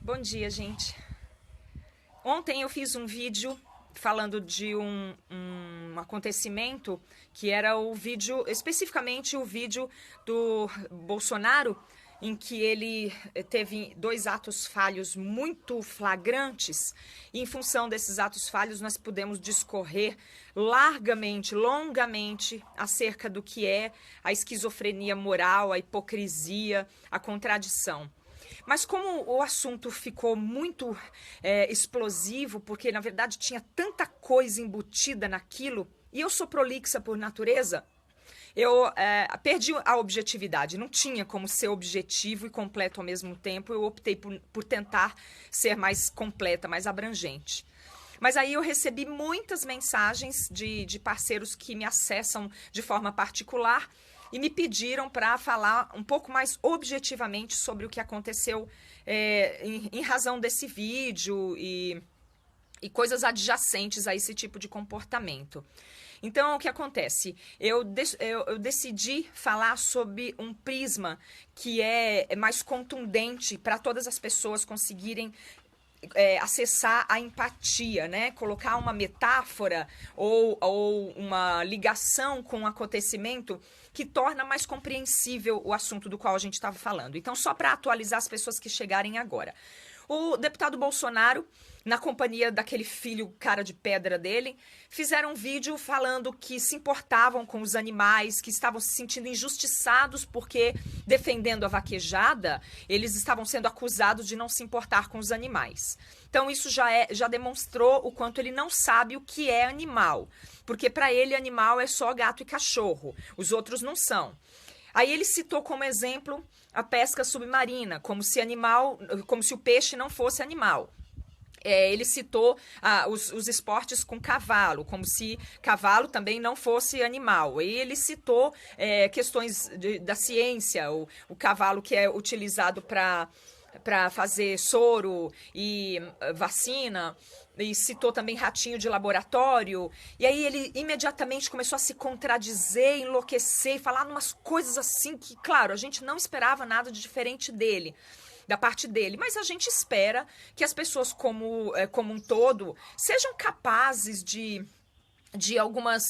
Bom dia, gente. Ontem eu fiz um vídeo falando de um acontecimento que era o vídeo, especificamente o vídeo do Bolsonaro, em que ele teve dois atos falhos muito flagrantes, e em função desses atos falhos nós pudemos discorrer largamente, longamente, acerca do que é a esquizofrenia moral, a hipocrisia, a contradição. Mas como o assunto ficou muito explosivo, porque na verdade tinha tanta coisa embutida naquilo, e eu sou prolixa por natureza, eu perdi a objetividade. Não tinha como ser objetivo e completo ao mesmo tempo. Eu optei por tentar ser mais completa, mais abrangente. Mas aí eu recebi muitas mensagens de parceiros que me acessam de forma particular e me pediram para falar um pouco mais objetivamente sobre o que aconteceu em razão desse vídeo e coisas adjacentes a esse tipo de comportamento. Então, o que acontece? Eu decidi falar sobre um prisma que é mais contundente para todas as pessoas conseguirem acessar a empatia, né? Colocar uma metáfora ou uma ligação com um acontecimento que torna mais compreensível o assunto do qual a gente estava falando. Então, só para atualizar as pessoas que chegarem agora. O deputado Bolsonaro, na companhia daquele filho cara de pedra dele, fizeram um vídeo falando que se importavam com os animais, que estavam se sentindo injustiçados porque, defendendo a vaquejada, eles estavam sendo acusados de não se importar com os animais. Então isso já demonstrou o quanto ele não sabe o que é animal, porque para ele animal é só gato e cachorro, os outros não são. Aí ele citou como exemplo a pesca submarina, como se o peixe não fosse animal. Ele citou os esportes com cavalo, como se cavalo também não fosse animal. E ele citou questões da ciência, o cavalo que é utilizado para fazer soro e vacina, e citou também ratinho de laboratório. E aí ele imediatamente começou a se contradizer, enlouquecer, falar umas coisas assim que, claro, a gente não esperava nada de diferente dele, da parte dele, mas a gente espera que as pessoas como um todo sejam capazes de algumas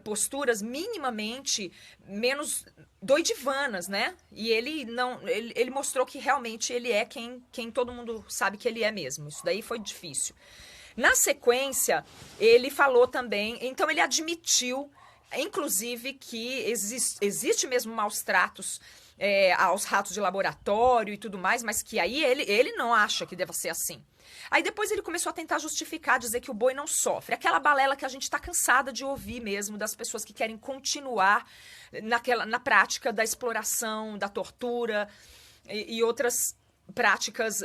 posturas minimamente menos doidivanas, né? E ele mostrou que realmente ele é quem todo mundo sabe que ele é mesmo. Isso daí foi difícil. Na sequência, ele falou também, então ele admitiu, inclusive, que existe mesmo maus tratos aos ratos de laboratório e tudo mais, mas que aí ele não acha que deva ser assim. Aí depois ele começou a tentar justificar, dizer que o boi não sofre. Aquela balela que a gente está cansada de ouvir mesmo, das pessoas que querem continuar na prática da exploração, da tortura e outras práticas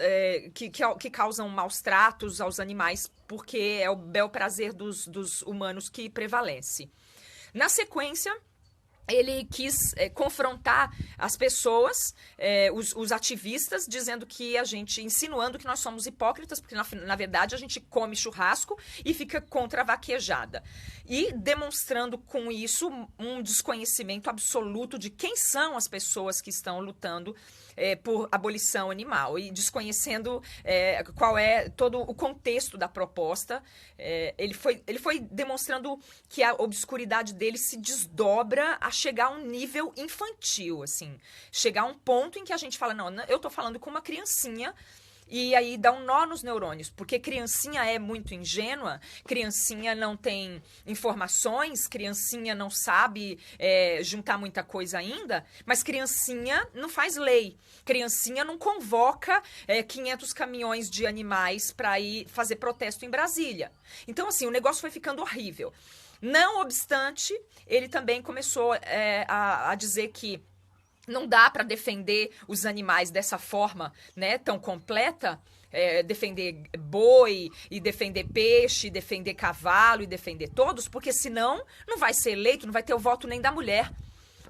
que causam maus tratos aos animais, porque é o bel prazer dos humanos que prevalece. Na sequência, ele quis confrontar as pessoas, os ativistas, dizendo que insinuando que nós somos hipócritas, porque na verdade a gente come churrasco e fica contra a vaquejada. E demonstrando com isso um desconhecimento absoluto de quem são as pessoas que estão lutando por abolição animal, e desconhecendo qual é todo o contexto da proposta. Ele foi demonstrando que a obscuridade dele se desdobra a chegar a um nível infantil, assim, chegar a um ponto em que a gente fala, não, eu tô falando com uma criancinha. E aí dá um nó nos neurônios, porque criancinha é muito ingênua, criancinha não tem informações, criancinha não sabe juntar muita coisa ainda, mas criancinha não faz lei, criancinha não convoca 500 caminhões de animais para ir fazer protesto em Brasília. Então, assim, o negócio foi ficando horrível. Não obstante, ele também começou a dizer que não dá para defender os animais dessa forma, né, tão completa, defender boi, e defender peixe, e defender cavalo, e defender todos, porque senão não vai ser eleito, não vai ter o voto nem da mulher.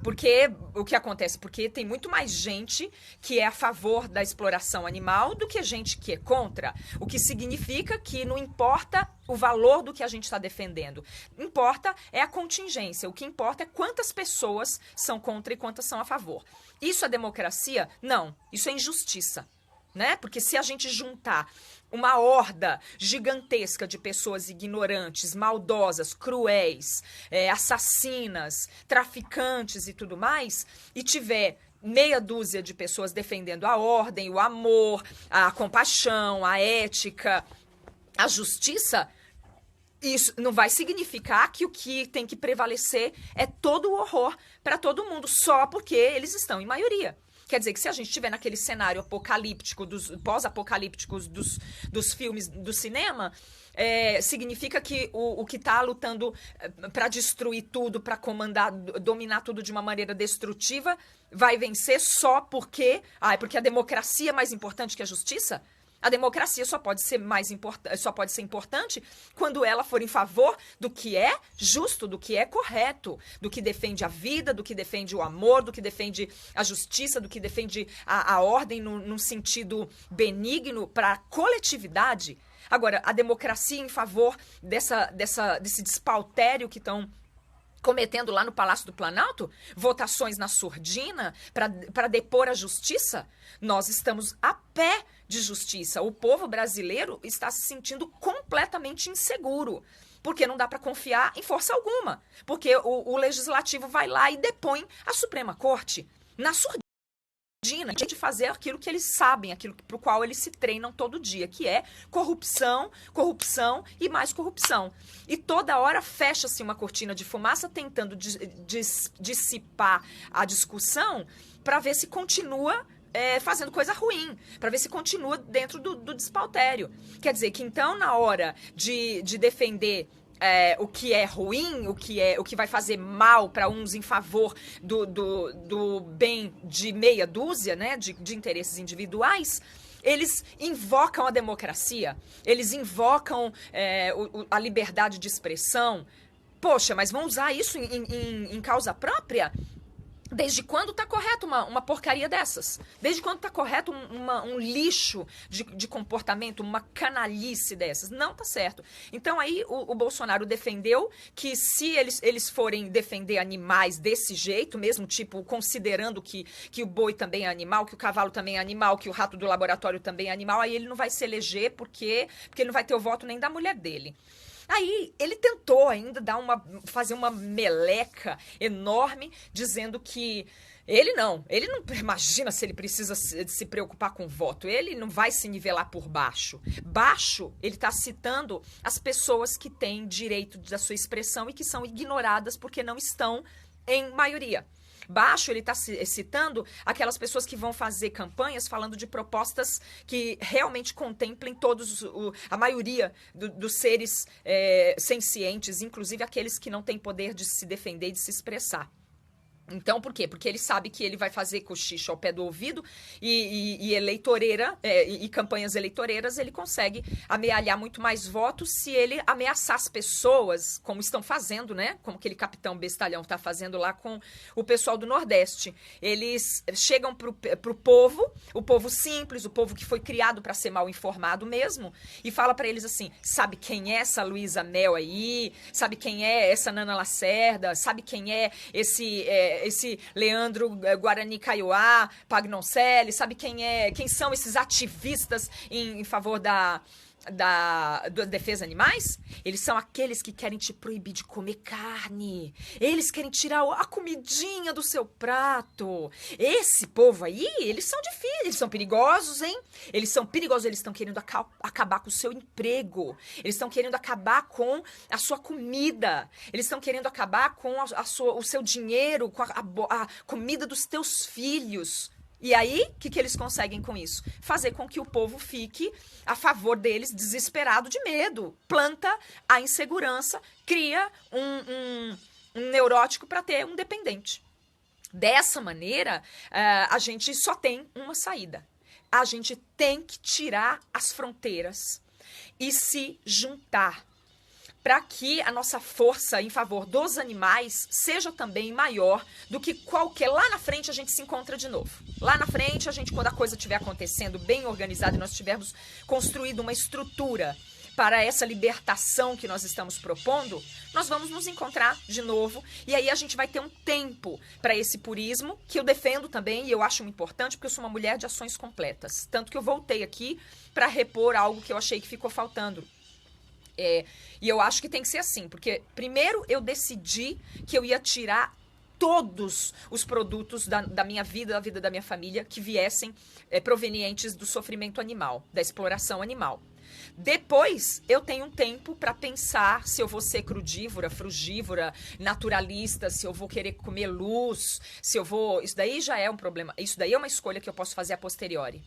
Porque o que acontece? Porque tem muito mais gente que é a favor da exploração animal do que gente que é contra. O que significa que não importa o valor do que a gente está defendendo. Importa é a contingência. O que importa é quantas pessoas são contra e quantas são a favor. Isso é democracia? Não. Isso é injustiça. né? Porque se a gente juntar uma horda gigantesca de pessoas ignorantes, maldosas, cruéis, assassinas, traficantes e tudo mais, e tiver meia dúzia de pessoas defendendo a ordem, o amor, a compaixão, a ética, a justiça, isso não vai significar que o que tem que prevalecer é todo o horror para todo mundo, só porque eles estão em maioria. Quer dizer que se a gente estiver naquele cenário apocalíptico, pós-apocalípticos dos filmes do cinema, significa que o que está lutando para destruir tudo, para comandar, dominar tudo de uma maneira destrutiva, vai vencer só porque a democracia é mais importante que a justiça? A democracia só pode ser importante quando ela for em favor do que é justo, do que é correto, do que defende a vida, do que defende o amor, do que defende a justiça, do que defende a ordem num sentido benigno para a coletividade. Agora, a democracia em favor desse despautério que estão cometendo lá no Palácio do Planalto, votações na surdina para depor a justiça, nós estamos a pé de justiça. O povo brasileiro está se sentindo completamente inseguro, porque não dá para confiar em força alguma, porque o legislativo vai lá e depõe a Suprema Corte na surdina, de fazer aquilo que eles sabem, aquilo para o qual eles se treinam todo dia, que é corrupção, corrupção e mais corrupção. E toda hora fecha-se uma cortina de fumaça tentando dissipar a discussão para ver se continua fazendo coisa ruim, para ver se continua dentro do despautério. Quer dizer que então, na hora de defender o que é ruim, o que vai fazer mal para uns em favor do bem de meia dúzia, né, de interesses individuais, eles invocam a democracia, eles invocam a liberdade de expressão. Poxa, mas vão usar isso em causa própria? Desde quando está correto uma porcaria dessas? Desde quando está correto um lixo de comportamento, uma canalice dessas? Não está certo. Então aí o Bolsonaro defendeu que se eles forem defender animais desse jeito, mesmo tipo considerando que o boi também é animal, que o cavalo também é animal, que o rato do laboratório também é animal, aí ele não vai se eleger porque ele não vai ter o voto nem da mulher dele. Aí ele tentou ainda fazer uma meleca enorme, dizendo que ele não imagina se ele precisa se preocupar com o voto, ele não vai se nivelar por baixo. Baixo, ele está citando as pessoas que têm direito da sua expressão e que são ignoradas porque não estão em maioria. Baixo, ele está citando aquelas pessoas que vão fazer campanhas falando de propostas que realmente contemplem a maioria dos seres sencientes, inclusive aqueles que não têm poder de se defender e de se expressar. Então, por quê? Porque ele sabe que ele vai fazer cochicho ao pé do ouvido e eleitoreira, e campanhas eleitoreiras, ele consegue amealhar muito mais votos se ele ameaçar as pessoas, como estão fazendo, né? Como aquele capitão bestalhão está fazendo lá com o pessoal do Nordeste. Eles chegam pro povo, o povo simples, o povo que foi criado para ser mal informado mesmo, e fala para eles assim, sabe quem é essa Luísa Mel aí? Sabe quem é essa Nana Lacerda? Sabe quem é esse Leandro Guarani Kaiowá, Pagnoncelli, sabe quem são esses ativistas em favor da defesa animais? Eles são aqueles que querem te proibir de comer carne. Eles querem tirar a comidinha do seu prato. Esse povo aí, eles são difíceis, eles são perigosos, hein? Eles são perigosos, eles estão querendo acabar com o seu emprego. Eles estão querendo acabar com a sua comida. Eles estão querendo acabar com o seu dinheiro, com a comida dos teus filhos. E aí, o que eles conseguem com isso? Fazer com que o povo fique a favor deles, desesperado de medo. Planta a insegurança, cria um neurótico para ter um dependente. Dessa maneira, a gente só tem uma saída. A gente tem que tirar as fronteiras e se juntar, para que a nossa força em favor dos animais seja também maior do que qualquer... Lá na frente a gente se encontra de novo. Lá na frente, quando a coisa estiver acontecendo bem organizada e nós tivermos construído uma estrutura para essa libertação que nós estamos propondo, nós vamos nos encontrar de novo e aí a gente vai ter um tempo para esse purismo, que eu defendo também e eu acho importante porque eu sou uma mulher de ações completas. Tanto que eu voltei aqui para repor algo que eu achei que ficou faltando. E eu acho que tem que ser assim, porque primeiro eu decidi que eu ia tirar todos os produtos da minha vida, da vida da minha família, que viessem provenientes do sofrimento animal, da exploração animal. Depois, eu tenho um tempo para pensar se eu vou ser crudívora, frugívora, naturalista, se eu vou querer comer luz, se eu vou... Isso daí já é um problema. Isso daí é uma escolha que eu posso fazer a posteriori.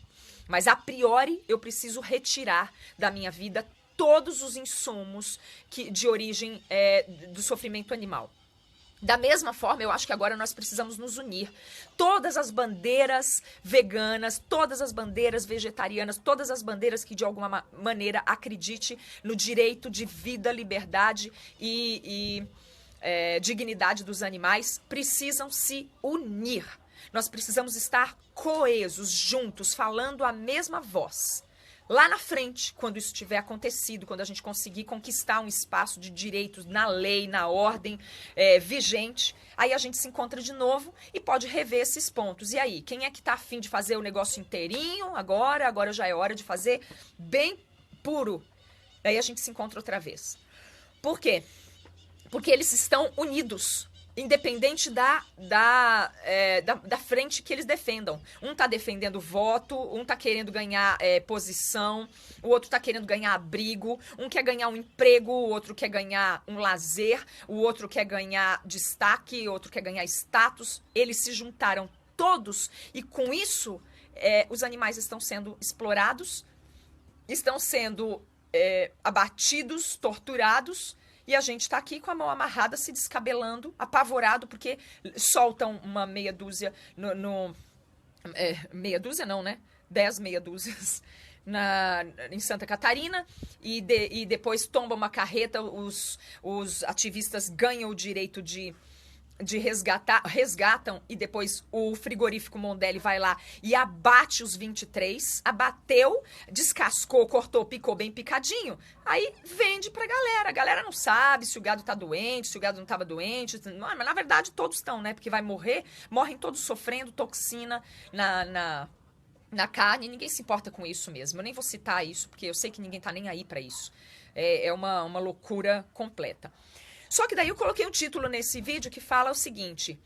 Mas, a priori, eu preciso retirar da minha vida todos os insumos de origem do sofrimento animal. Da mesma forma, eu acho que agora nós precisamos nos unir. Todas as bandeiras veganas, todas as bandeiras vegetarianas, todas as bandeiras que de alguma maneira acredite no direito de vida, liberdade e dignidade dos animais, precisam se unir. Nós precisamos estar coesos, juntos, falando a mesma voz. Lá na frente, quando isso tiver acontecido, quando a gente conseguir conquistar um espaço de direitos na lei, na ordem vigente, aí a gente se encontra de novo e pode rever esses pontos. E aí, quem é que está afim de fazer o negócio inteirinho agora? Agora já é hora de fazer bem puro. Aí a gente se encontra outra vez. Por quê? Porque eles estão unidos. Independente da frente que eles defendam. Um tá defendendo voto, um tá querendo ganhar posição, o outro tá querendo ganhar abrigo, um quer ganhar um emprego, o outro quer ganhar um lazer, o outro quer ganhar destaque, o outro quer ganhar status. Eles se juntaram todos e com isso os animais estão sendo explorados, estão sendo abatidos, torturados. E a gente tá aqui com a mão amarrada, se descabelando, apavorado, porque soltam uma meia dúzia meia dúzia não, né? 10 meia dúzias em Santa Catarina e depois tomba uma carreta, os ativistas ganham o direito de resgatam e depois o frigorífico Mondelli vai lá e abate os 23, abateu, descascou, cortou, picou bem picadinho, aí vende pra galera. A galera não sabe se o gado tá doente, se o gado não tava doente, mas na verdade todos estão, né? Porque vai morrem todos sofrendo toxina na carne, ninguém se importa com isso mesmo. Eu nem vou citar isso, porque eu sei que ninguém tá nem aí pra isso. É uma loucura completa. Só que daí eu coloquei um título nesse vídeo que fala o seguinte,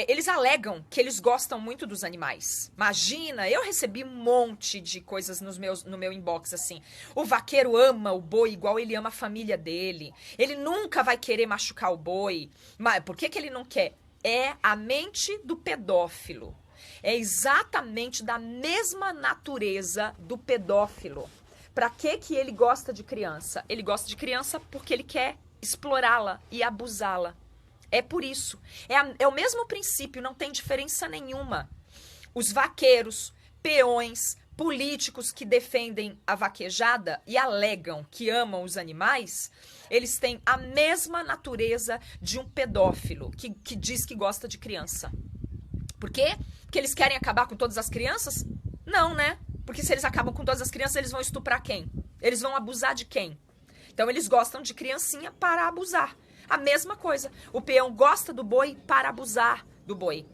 eles alegam que eles gostam muito dos animais. Imagina, eu recebi um monte de coisas no meu inbox assim. O vaqueiro ama o boi igual ele ama a família dele. Ele nunca vai querer machucar o boi. Mas por que ele não quer? É a mente do pedófilo. É exatamente da mesma natureza do pedófilo. Para que ele gosta de criança? Ele gosta de criança porque ele quer explorá-la e abusá-la. É por isso. É o mesmo princípio, não tem diferença nenhuma. Os vaqueiros, peões, políticos que defendem a vaquejada e alegam que amam os animais, eles têm a mesma natureza de um pedófilo que diz que gosta de criança. Por quê? Porque eles querem acabar com todas as crianças? Não, né? Porque se eles acabam com todas as crianças, eles vão estuprar quem? Eles vão abusar de quem? Então, eles gostam de criancinha para abusar. A mesma coisa. O peão gosta do boi para abusar do boi.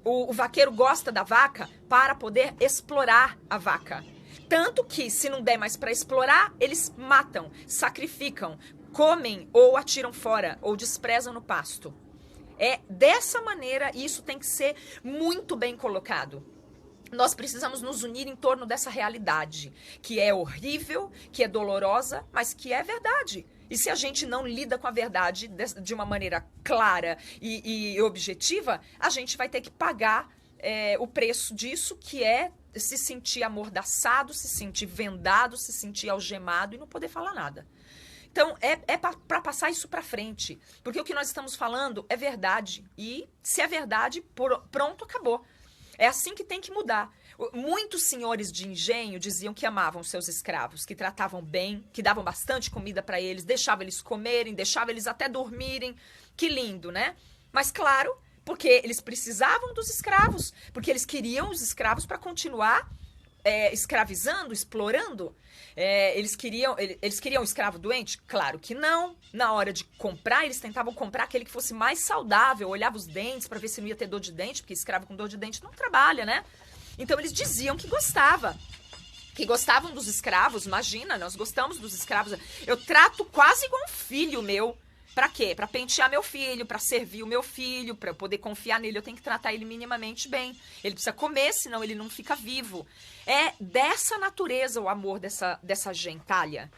O vaqueiro gosta da vaca para poder explorar a vaca. Tanto que, se não der mais para explorar, eles matam, sacrificam, comem ou atiram fora, ou desprezam no pasto. É dessa maneira, e isso tem que ser muito bem colocado. Nós precisamos nos unir em torno dessa realidade, que é horrível, que é dolorosa, mas que é verdade. E se a gente não lida com a verdade de uma maneira clara e objetiva, a gente vai ter que pagar o preço disso, que é se sentir amordaçado, se sentir vendado, se sentir algemado e não poder falar nada. Então, é para passar isso para frente, porque o que nós estamos falando é verdade. E se é verdade, pronto, acabou. É assim que tem que mudar. Muitos senhores de engenho diziam que amavam seus escravos, que tratavam bem, que davam bastante comida para eles, deixavam eles comerem, deixavam eles até dormirem. Que lindo, né? Mas claro, porque eles precisavam dos escravos, porque eles queriam os escravos para continuar escravizando, explorando? Eles queriam escravo doente? Claro que não. Na hora de comprar, eles tentavam comprar aquele que fosse mais saudável, olhava os dentes para ver se não ia ter dor de dente, porque escravo com dor de dente não trabalha, né? Então eles diziam que gostavam dos escravos. Imagina, nós gostamos dos escravos. Eu trato quase igual um filho meu. Pra quê? Pra pentear meu filho, pra servir o meu filho, pra eu poder confiar nele, eu tenho que tratar ele minimamente bem. Ele precisa comer, senão ele não fica vivo. É dessa natureza o amor dessa gentalha.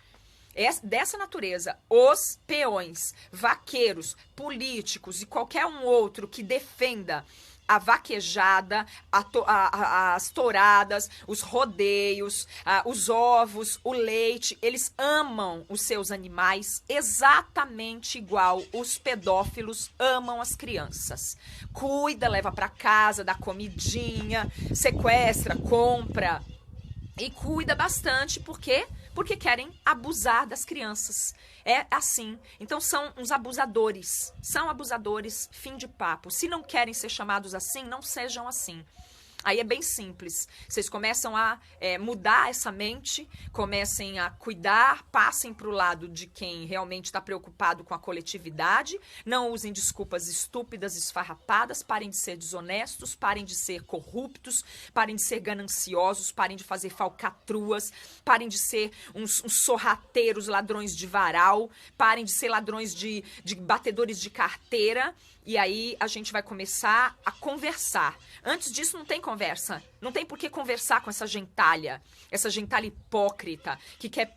É dessa natureza. Os peões, vaqueiros, políticos e qualquer um outro que defenda a vaquejada, as touradas, os rodeios, os ovos, o leite, eles amam os seus animais exatamente igual os pedófilos amam as crianças. Cuida, leva para casa, dá comidinha, sequestra, compra e cuida bastante, por quê? Porque querem abusar das crianças. É assim. Então são uns abusadores. São abusadores, fim de papo. Se não querem ser chamados assim, não sejam assim. Aí é bem simples. Vocês começam a mudar essa mente, comecem a cuidar, passem para o lado de quem realmente está preocupado com a coletividade, não usem desculpas estúpidas, esfarrapadas, parem de ser desonestos, parem de ser corruptos, parem de ser gananciosos, parem de fazer falcatruas, parem de ser uns sorrateiros, ladrões de varal, parem de ser ladrões de batedores de carteira. E aí a gente vai começar a conversar. Antes disso não tem conversa. Não tem por que conversar com essa gentalha hipócrita que quer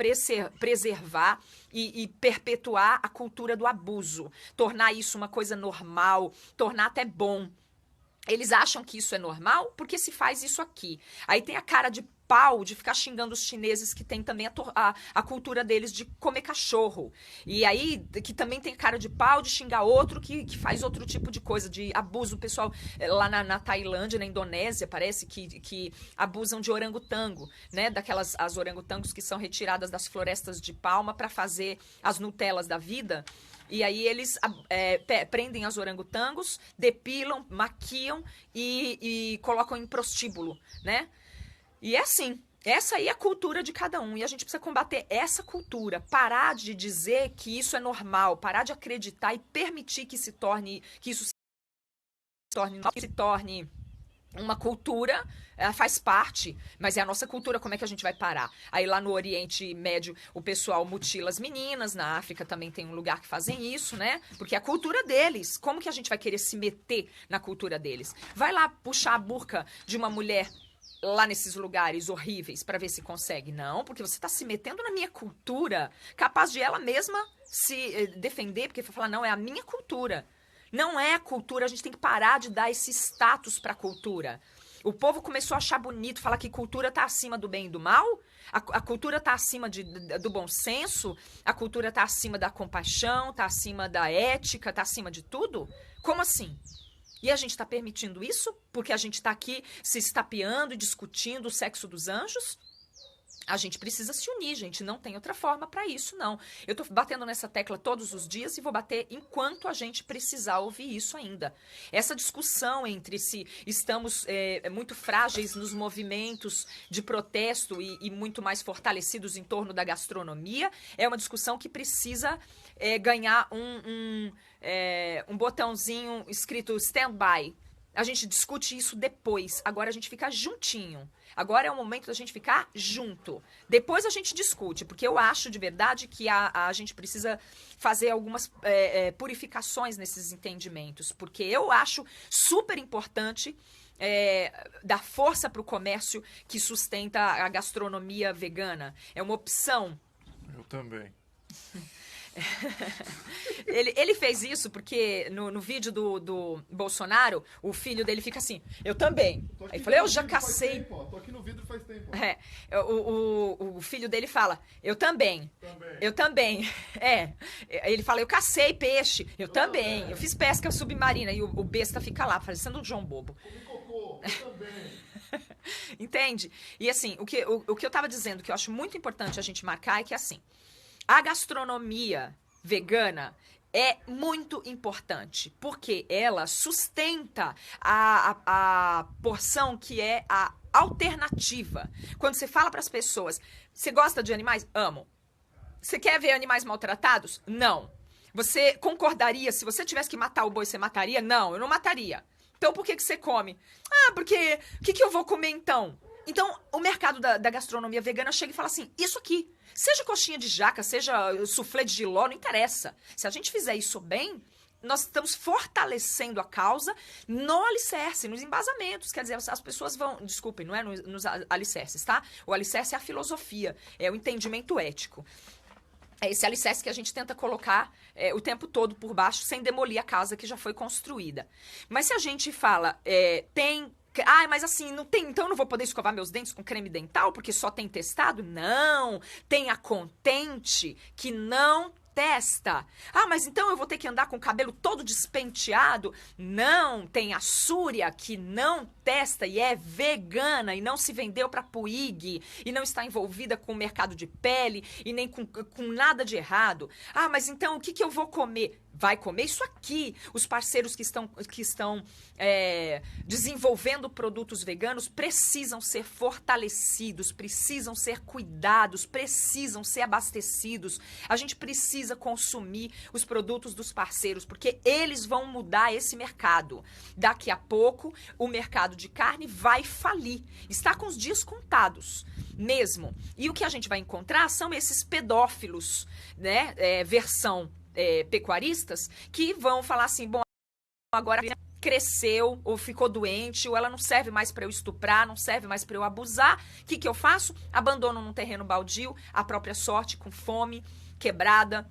preservar e perpetuar a cultura do abuso. Tornar isso uma coisa normal, tornar até bom. Eles acham que isso é normal porque se faz isso aqui. Aí tem a cara de pau de ficar xingando os chineses que tem também a cultura deles de comer cachorro. E aí, que também tem cara de pau de xingar outro que faz outro tipo de coisa, de abuso. O pessoal lá na Tailândia, na Indonésia, parece que abusam de orangotango, né? Daquelas as orangotangos que são retiradas das florestas de palma para fazer as Nutellas da vida. E aí eles prendem as orangotangos, depilam, maquiam e colocam em prostíbulo, né? E é assim, essa aí é a cultura de cada um. E a gente precisa combater essa cultura. Parar de dizer que isso é normal, parar de acreditar e permitir que isso se torne uma cultura. Faz parte, mas é a nossa cultura, como é que a gente vai parar? Aí lá no Oriente Médio o pessoal mutila as meninas, na África também tem um lugar que fazem isso, né? Porque é a cultura deles. Como que a gente vai querer se meter na cultura deles? Vai lá puxar a burca de uma mulher lá nesses lugares horríveis para ver se consegue. Não, porque você está se metendo na minha cultura, capaz de ela mesma se defender, porque vai falar, não, é a minha cultura. Não é a cultura, a gente tem que parar de dar esse status para a cultura. O povo começou a achar bonito, falar que cultura está acima do bem e do mal, a cultura está acima do bom senso, a cultura está acima da compaixão, está acima da ética, está acima de tudo. Como assim? E a gente está permitindo isso porque a gente está aqui se estapeando e discutindo o sexo dos anjos? A gente precisa se unir, gente. Não tem outra forma para isso, não. Eu tô batendo nessa tecla todos os dias e vou bater enquanto a gente precisar ouvir isso ainda. Essa discussão entre se estamos muito frágeis nos movimentos de protesto e muito mais fortalecidos em torno da gastronomia é uma discussão que precisa ganhar um botãozinho escrito stand-by. A gente discute isso depois. Agora a gente fica juntinho. Agora é o momento da gente ficar junto. Depois a gente discute, porque eu acho de verdade que a gente precisa fazer algumas purificações nesses entendimentos. Porque eu acho super importante dar força para o comércio que sustenta a gastronomia vegana. É uma opção. Eu também. Ele fez isso porque no vídeo do Bolsonaro, o filho dele fica assim, eu também. Aí eu falei, eu já cacei. Tô aqui no vidro faz tempo. O filho dele fala, eu também. Eu também. Ele fala, eu cacei peixe. Eu também. Eu fiz pesca submarina. E o besta fica lá, parecendo um João Bobo. Comi cocô, eu também. Entende? E assim, o que eu tava dizendo, que eu acho muito importante a gente marcar é que assim, a gastronomia vegana é muito importante, porque ela sustenta a porção que é a alternativa. Quando você fala para as pessoas, você gosta de animais? Amo. Você quer ver animais maltratados? Não. Você concordaria, se você tivesse que matar o boi, você mataria? Não, eu não mataria. Então por que você come? Ah, porque o que eu vou comer então? Então o mercado da gastronomia vegana chega e fala assim, isso aqui, seja coxinha de jaca, seja soufflé de jiló, não interessa. Se a gente fizer isso bem, nós estamos fortalecendo a causa no alicerce, nos embasamentos. Quer dizer, as pessoas vão... Desculpem, não é nos alicerces, tá? O alicerce é a filosofia, é o entendimento ético. É esse alicerce que a gente tenta colocar o tempo todo por baixo, sem demolir a casa que já foi construída. Mas se a gente fala, mas assim, não tem, então eu não vou poder escovar meus dentes com creme dental porque só tem testado? Não, tem a Contente que não testa. Ah, mas então eu vou ter que andar com o cabelo todo despenteado? Não, tem a Súria que não testa e é vegana e não se vendeu para Puig e não está envolvida com o mercado de pele e nem com nada de errado. Ah, mas então o que eu vou comer? Vai comer isso aqui. Os parceiros que estão desenvolvendo produtos veganos precisam ser fortalecidos, precisam ser cuidados, precisam ser abastecidos. A gente precisa consumir os produtos dos parceiros, porque eles vão mudar esse mercado. Daqui a pouco, o mercado de carne vai falir. Está com os dias contados mesmo. E o que a gente vai encontrar são esses pedófilos, né? Versão pecuaristas, que vão falar assim, bom, agora cresceu, ou ficou doente, ou ela não serve mais para eu estuprar, não serve mais para eu abusar. O que eu faço? Abandono num terreno baldio, a própria sorte, com fome, quebrada,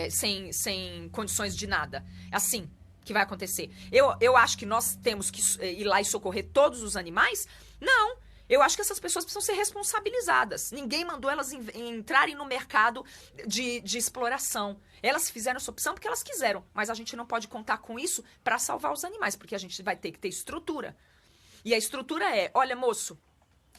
sem condições de nada. Assim que vai acontecer. Eu acho que nós temos que ir lá e socorrer todos os animais? Não. Eu acho que essas pessoas precisam ser responsabilizadas. Ninguém mandou elas entrarem no mercado de exploração. Elas fizeram essa opção porque elas quiseram. Mas a gente não pode contar com isso para salvar os animais, porque a gente vai ter que ter estrutura. E a estrutura olha, moço,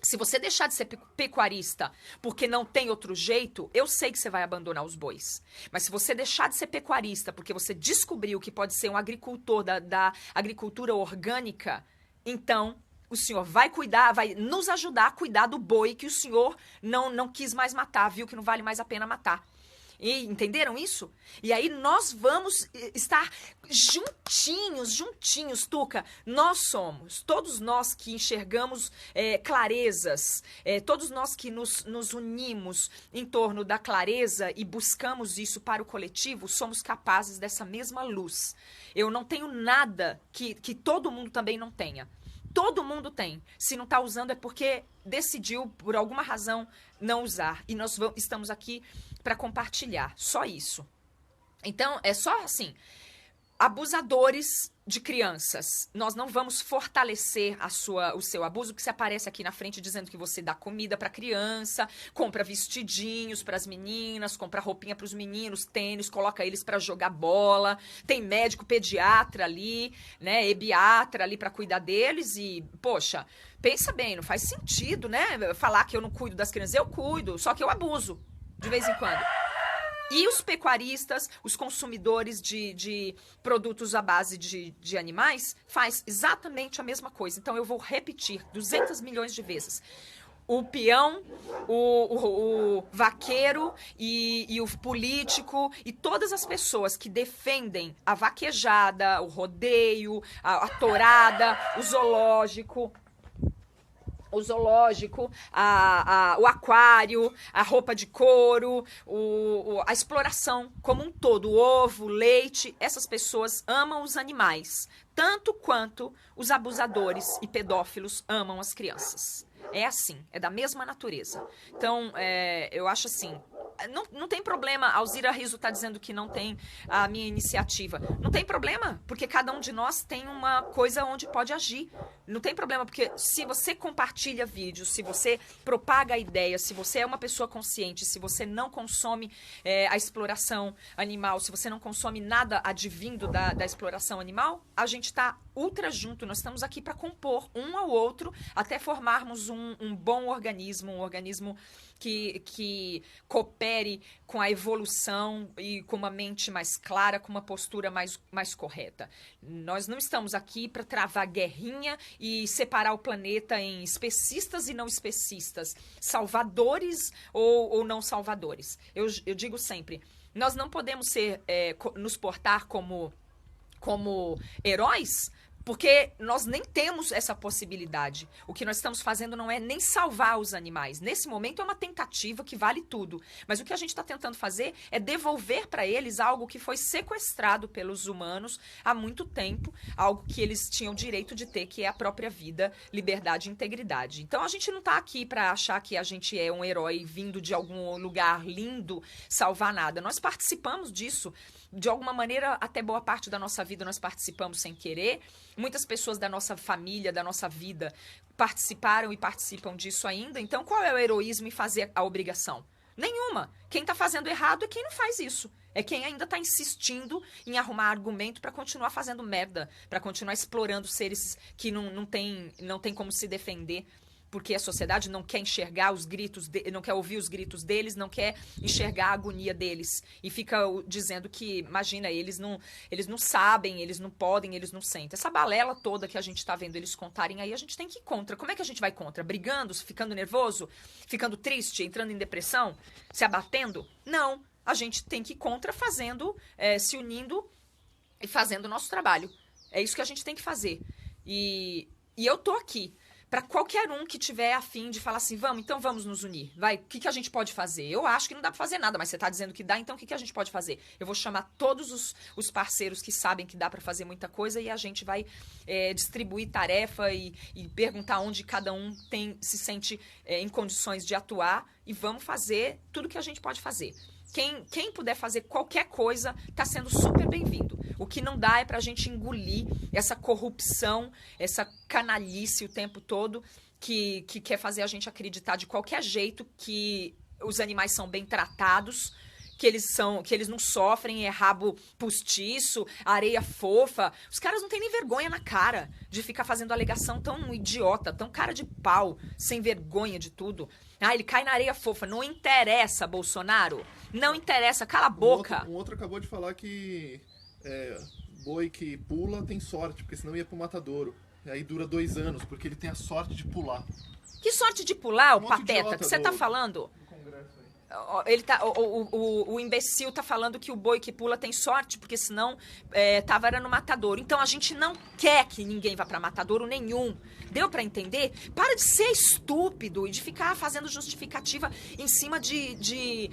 se você deixar de ser pecuarista porque não tem outro jeito, eu sei que você vai abandonar os bois. Mas se você deixar de ser pecuarista porque você descobriu que pode ser um agricultor da agricultura orgânica, então o senhor vai cuidar, vai nos ajudar a cuidar do boi que o senhor não quis mais matar, viu que não vale mais a pena matar. E entenderam isso? E aí nós vamos estar juntinhos, Tuca. Nós somos, todos nós que enxergamos clarezas, todos nós que nos unimos em torno da clareza e buscamos isso para o coletivo, somos capazes dessa mesma luz. Eu não tenho nada que todo mundo também não tenha. Todo mundo tem. Se não está usando é porque decidiu, por alguma razão, não usar. E nós estamos aqui para compartilhar. Só isso. Então, é só assim. Abusadores de crianças. Nós não vamos fortalecer o seu abuso, que se aparece aqui na frente dizendo que você dá comida para criança, compra vestidinhos para as meninas, compra roupinha para os meninos, tênis, coloca eles para jogar bola, tem médico pediatra ali, né, ebiatra ali para cuidar deles e, poxa, pensa bem, não faz sentido, né, falar que eu não cuido das crianças, eu cuido, só que eu abuso de vez em quando. E os pecuaristas, os consumidores de produtos à base de animais, faz exatamente a mesma coisa. Então, eu vou repetir 200 milhões de vezes. O peão, o vaqueiro e o político e todas as pessoas que defendem a vaquejada, o rodeio, a tourada, o zoológico, o aquário, a roupa de couro, a exploração como um todo, o ovo, o leite, essas pessoas amam os animais, tanto quanto os abusadores e pedófilos amam as crianças. É assim, é da mesma natureza. Então, eu acho assim, não tem problema, a Alzira Riso está dizendo que não tem a minha iniciativa. Não tem problema, porque cada um de nós tem uma coisa onde pode agir. Não tem problema, porque se você compartilha vídeos, se você propaga a ideia, se você é uma pessoa consciente, se você não consome a exploração animal, se você não consome nada advindo da exploração animal, a gente está ultra junto. Nós estamos aqui para compor um ao outro até formarmos um bom organismo, um organismo que coopere com a evolução e com uma mente mais clara, com uma postura mais correta. Nós não estamos aqui para travar guerrinha e separar o planeta em especistas e não especistas, salvadores ou não salvadores. Eu digo sempre, nós não podemos nos portar como heróis, porque nós nem temos essa possibilidade. O que nós estamos fazendo não é nem salvar os animais. Nesse momento é uma tentativa que vale tudo. Mas o que a gente está tentando fazer é devolver para eles algo que foi sequestrado pelos humanos há muito tempo, algo que eles tinham direito de ter, que é a própria vida, liberdade e integridade. Então a gente não está aqui para achar que a gente é um herói vindo de algum lugar lindo salvar nada. Nós participamos disso. De alguma maneira, até boa parte da nossa vida nós participamos sem querer. Muitas pessoas da nossa família, da nossa vida, participaram e participam disso ainda. Então, qual é o heroísmo em fazer a obrigação? Nenhuma. Quem está fazendo errado é quem não faz isso. É quem ainda está insistindo em arrumar argumento para continuar fazendo merda, para continuar explorando seres que não tem como se defender. Porque a sociedade não quer enxergar os gritos, não quer ouvir os gritos deles, não quer enxergar a agonia deles. E fica dizendo que, imagina, eles não sabem, eles não podem, eles não sentem. Essa balela toda que a gente está vendo eles contarem aí, a gente tem que ir contra. Como é que a gente vai contra? Brigando, ficando nervoso, ficando triste, entrando em depressão, se abatendo? Não, a gente tem que ir contra fazendo, se unindo e fazendo o nosso trabalho. É isso que a gente tem que fazer. E eu tô aqui para qualquer um que tiver a fim de falar assim, vamos nos unir. Vai, o que a gente pode fazer? Eu acho que não dá para fazer nada, mas você tá dizendo que dá, então o que a gente pode fazer? Eu vou chamar todos os parceiros que sabem que dá para fazer muita coisa e a gente vai distribuir tarefa e perguntar onde cada um se sente em condições de atuar e vamos fazer tudo que a gente pode fazer. Quem puder fazer qualquer coisa está sendo super bem-vindo. O que não dá é para a gente engolir essa corrupção, essa canalice o tempo todo que quer fazer a gente acreditar de qualquer jeito que os animais são bem tratados, que eles não sofrem, é rabo postiço, areia fofa. Os caras não têm nem vergonha na cara de ficar fazendo alegação tão idiota, tão cara de pau, sem vergonha de tudo. Ah, ele cai na areia fofa. Não interessa, Bolsonaro. Não interessa, cala a boca. Um outro acabou de falar que boi que pula tem sorte, porque senão ia pro matadouro. E aí dura 2 anos, porque ele tem a sorte de pular. Que sorte de pular, o Um pateta? Que você tá falando? O imbecil tá falando que o boi que pula tem sorte, porque senão tava no matadouro. Então a gente não quer que ninguém vá pra matadouro nenhum. Deu pra entender? Para de ser estúpido e de ficar fazendo justificativa em cima de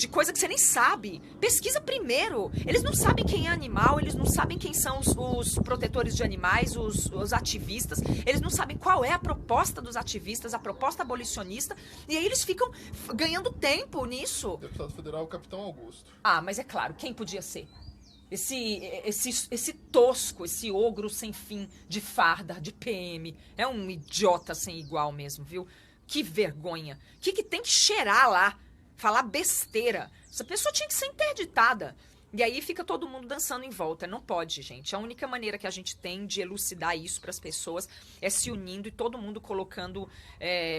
coisa que você nem sabe. Pesquisa primeiro. Eles não sabem quem é animal, eles não sabem quem são os protetores de animais, os ativistas. Eles não sabem qual é a proposta dos ativistas, a proposta abolicionista. E aí eles ficam ganhando tempo nisso. Deputado federal, Capitão Augusto. Ah, mas é claro, quem podia ser? Esse tosco, esse ogro sem fim de farda, de PM. É um idiota sem igual mesmo, viu? Que vergonha. O que tem que cheirar lá? Falar besteira. Essa pessoa tinha que ser interditada. E aí fica todo mundo dançando em volta. Não pode, gente. A única maneira que a gente tem de elucidar isso para as pessoas é se unindo e todo mundo colocando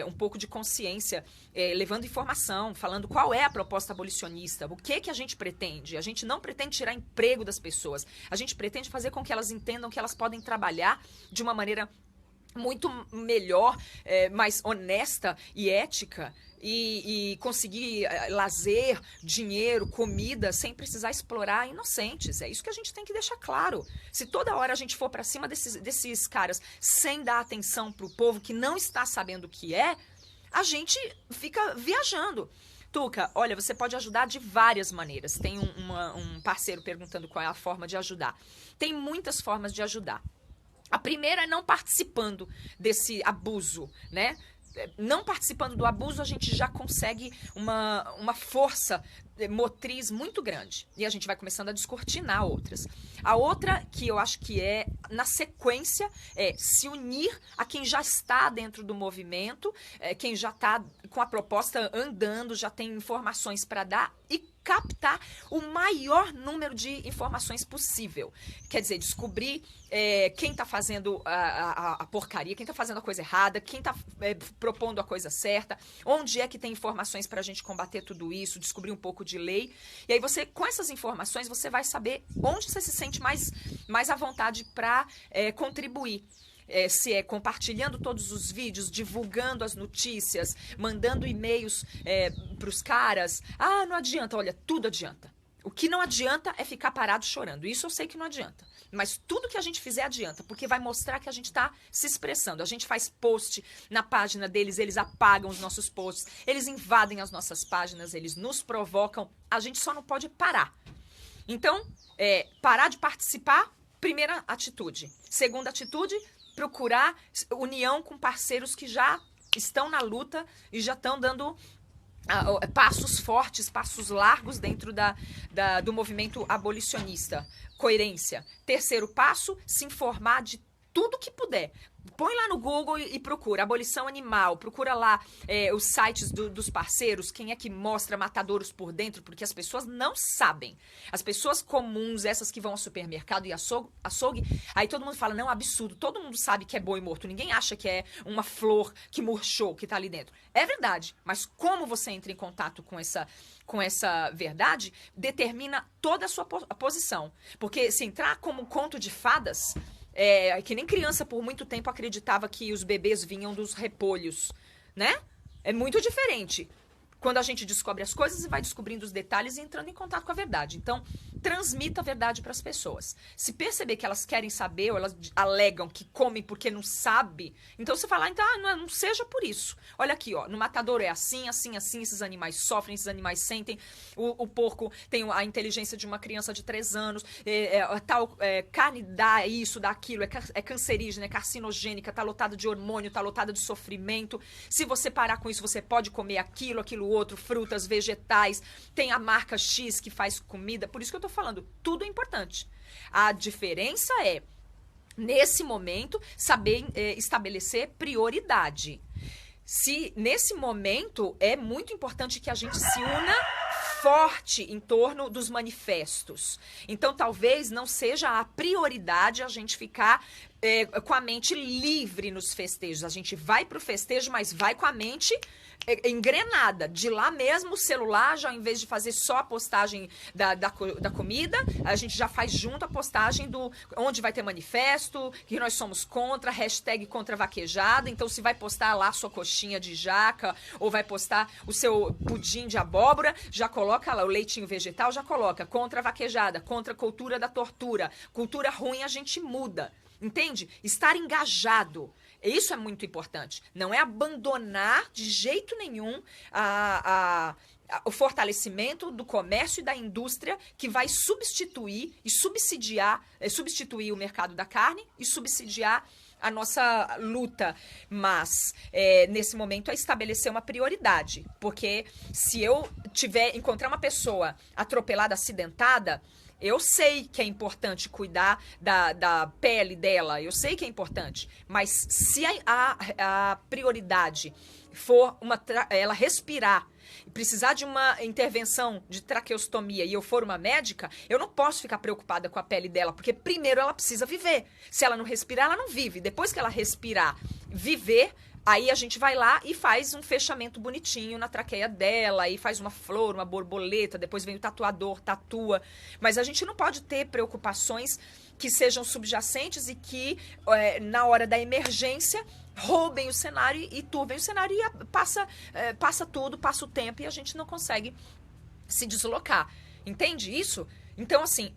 um pouco de consciência, levando informação, falando qual é a proposta abolicionista, o que a gente pretende. A gente não pretende tirar emprego das pessoas. A gente pretende fazer com que elas entendam que elas podem trabalhar de uma maneira muito melhor, mais honesta e ética, e conseguir lazer, dinheiro, comida, sem precisar explorar inocentes. É isso que a gente tem que deixar claro. Se toda hora a gente for para cima desses caras sem dar atenção pro povo que não está sabendo o que é, a gente fica viajando. Tuca, olha, você pode ajudar de várias maneiras. Tem um parceiro perguntando qual é a forma de ajudar. Tem muitas formas de ajudar. A primeira é não participando desse abuso, né? Não participando do abuso, a gente já consegue uma força motriz muito grande. E a gente vai começando a descortinar outras. A outra, que eu acho que é, na sequência, é se unir a quem já está dentro do movimento, quem já está com a proposta andando, já tem informações para dar e captar o maior número de informações possível. Quer dizer, descobrir quem está fazendo a porcaria, quem está fazendo a coisa errada, quem está propondo a coisa certa, onde é que tem informações para a gente combater tudo isso, descobrir um pouco de lei. E aí você, com essas informações, você vai saber onde você se sente mais à vontade para contribuir. se é compartilhando todos os vídeos, divulgando as notícias, mandando e-mails para os caras. Ah, não adianta. Olha, tudo adianta. O que não adianta é ficar parado chorando. Isso eu sei que não adianta. Mas tudo que a gente fizer adianta, porque vai mostrar que a gente está se expressando. A gente faz post na página deles, eles apagam os nossos posts, eles invadem as nossas páginas, eles nos provocam. A gente só não pode parar. Então, parar de participar, primeira atitude. Segunda atitude, procurar união com parceiros que já estão na luta e já estão dando passos fortes, passos largos dentro do movimento abolicionista. Coerência. Terceiro passo, se informar de tudo que puder. Põe lá no Google e procura abolição animal, procura lá os sites dos parceiros, quem é que mostra matadouros por dentro, porque as pessoas não sabem. As pessoas comuns, essas que vão ao supermercado e açougue, aí todo mundo fala, não, absurdo, todo mundo sabe que é boi morto, ninguém acha que é uma flor que murchou, que tá ali dentro. É verdade, mas como você entra em contato com essa verdade, determina toda a sua posição. Porque se entrar como conto de fadas... que nem criança por muito tempo acreditava que os bebês vinham dos repolhos, né? É muito diferente. Quando a gente descobre as coisas e vai descobrindo os detalhes e entrando em contato com a verdade. Então, transmita a verdade para as pessoas. Se perceber que elas querem saber ou elas alegam que comem porque não sabe, então você fala, então não seja por isso. Olha aqui, ó, no matadouro é assim, assim, assim, esses animais sofrem, esses animais sentem. O porco tem a inteligência de uma criança de 3 anos, carne dá isso, dá aquilo, é cancerígena, é carcinogênica, tá lotada de hormônio, tá lotada de sofrimento. Se você parar com isso, você pode comer aquilo outro, frutas, vegetais, tem a marca X que faz comida, por isso que eu tô falando, tudo é importante. A diferença é, nesse momento, saber estabelecer prioridade. Se nesse momento é muito importante que a gente se una forte em torno dos manifestos. Então, talvez não seja a prioridade a gente ficar com a mente livre nos festejos. A gente vai pro festejo, mas vai com a mente engrenada. De lá mesmo, o celular, já em vez de fazer só a postagem da comida, a gente já faz junto a postagem onde vai ter manifesto, que nós somos contra, hashtag contra vaquejada. Então, se vai postar lá a sua coxinha de jaca, ou vai postar o seu pudim de abóbora, já coloca lá o leitinho vegetal, já coloca contra a vaquejada, contra a cultura da tortura. Cultura ruim a gente muda. Entende? Estar engajado. Isso é muito importante. Não é abandonar de jeito nenhum o fortalecimento do comércio e da indústria que vai substituir o mercado da carne e subsidiar a nossa luta. Mas, nesse momento, é estabelecer uma prioridade. Porque se eu encontrar uma pessoa atropelada, acidentada, eu sei que é importante cuidar da pele dela, eu sei que é importante, mas se a prioridade for ela respirar e precisar de uma intervenção de traqueostomia e eu for uma médica, eu não posso ficar preocupada com a pele dela, porque primeiro ela precisa viver. Se ela não respirar, ela não vive. Depois que ela respirar, viver, aí a gente vai lá e faz um fechamento bonitinho na traqueia dela, aí faz uma flor, uma borboleta, depois vem o tatuador, tatua. Mas a gente não pode ter preocupações que sejam subjacentes e que, na hora da emergência, roubem o cenário e turvem o cenário e passa tudo, passa o tempo e a gente não consegue se deslocar. Entende isso? Então, assim,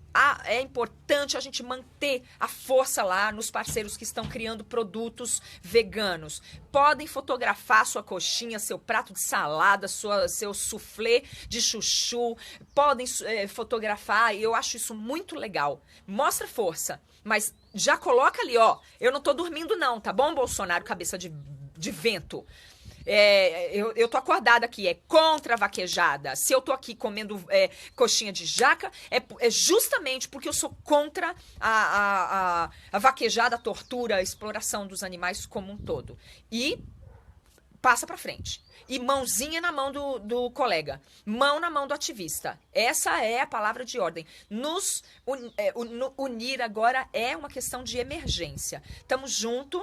é importante a gente manter a força lá nos parceiros que estão criando produtos veganos. Podem fotografar sua coxinha, seu prato de salada, seu soufflé de chuchu. Podem fotografar, e eu acho isso muito legal. Mostra força, mas já coloca ali, ó, eu não tô dormindo não, tá bom, Bolsonaro, cabeça de vento? Eu tô acordada aqui, é contra a vaquejada. Se eu tô aqui comendo coxinha de jaca, é justamente porque eu sou contra a vaquejada, a tortura, a exploração dos animais como um todo. E passa pra frente. E mãozinha na mão do colega, mão na mão do ativista. Essa é a palavra de ordem. Nos unir agora é uma questão de emergência. Estamos juntos.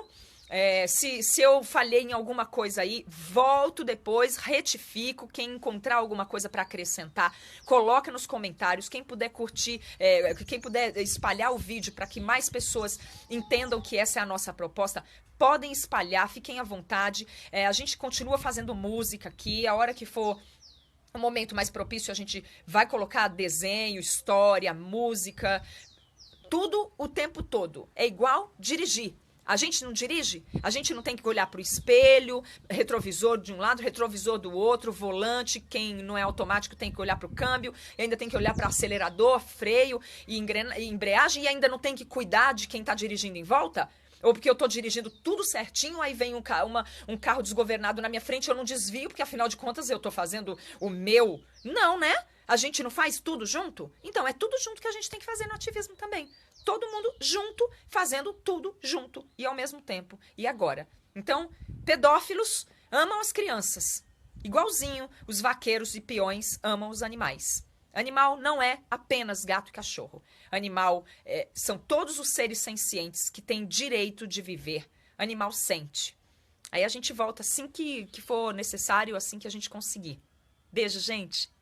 Se eu falhei em alguma coisa aí, volto depois, retifico. Quem encontrar alguma coisa para acrescentar, coloca nos comentários. Quem puder curtir, quem puder espalhar o vídeo para que mais pessoas entendam que essa é a nossa proposta, podem espalhar, fiquem à vontade. A gente continua fazendo música aqui, a hora que for um momento mais propício, a gente vai colocar desenho, história, música, tudo o tempo todo. É igual dirigir. A gente não dirige? A gente não tem que olhar para o espelho, retrovisor de um lado, retrovisor do outro, volante, quem não é automático tem que olhar para o câmbio, e ainda tem que olhar para acelerador, freio e embreagem, e ainda não tem que cuidar de quem está dirigindo em volta? Ou porque eu tô dirigindo tudo certinho, aí vem um carro desgovernado na minha frente, eu não desvio, porque afinal de contas eu tô fazendo o meu. Não, né? A gente não faz tudo junto? Então, é tudo junto que a gente tem que fazer no ativismo também. Todo mundo junto, fazendo tudo junto e ao mesmo tempo. E agora? Então, pedófilos amam as crianças. Igualzinho os vaqueiros e peões amam os animais. Animal não é apenas gato e cachorro. Animal são todos os seres sencientes que têm direito de viver. Animal sente. Aí a gente volta assim que for necessário, assim que a gente conseguir. Beijo, gente!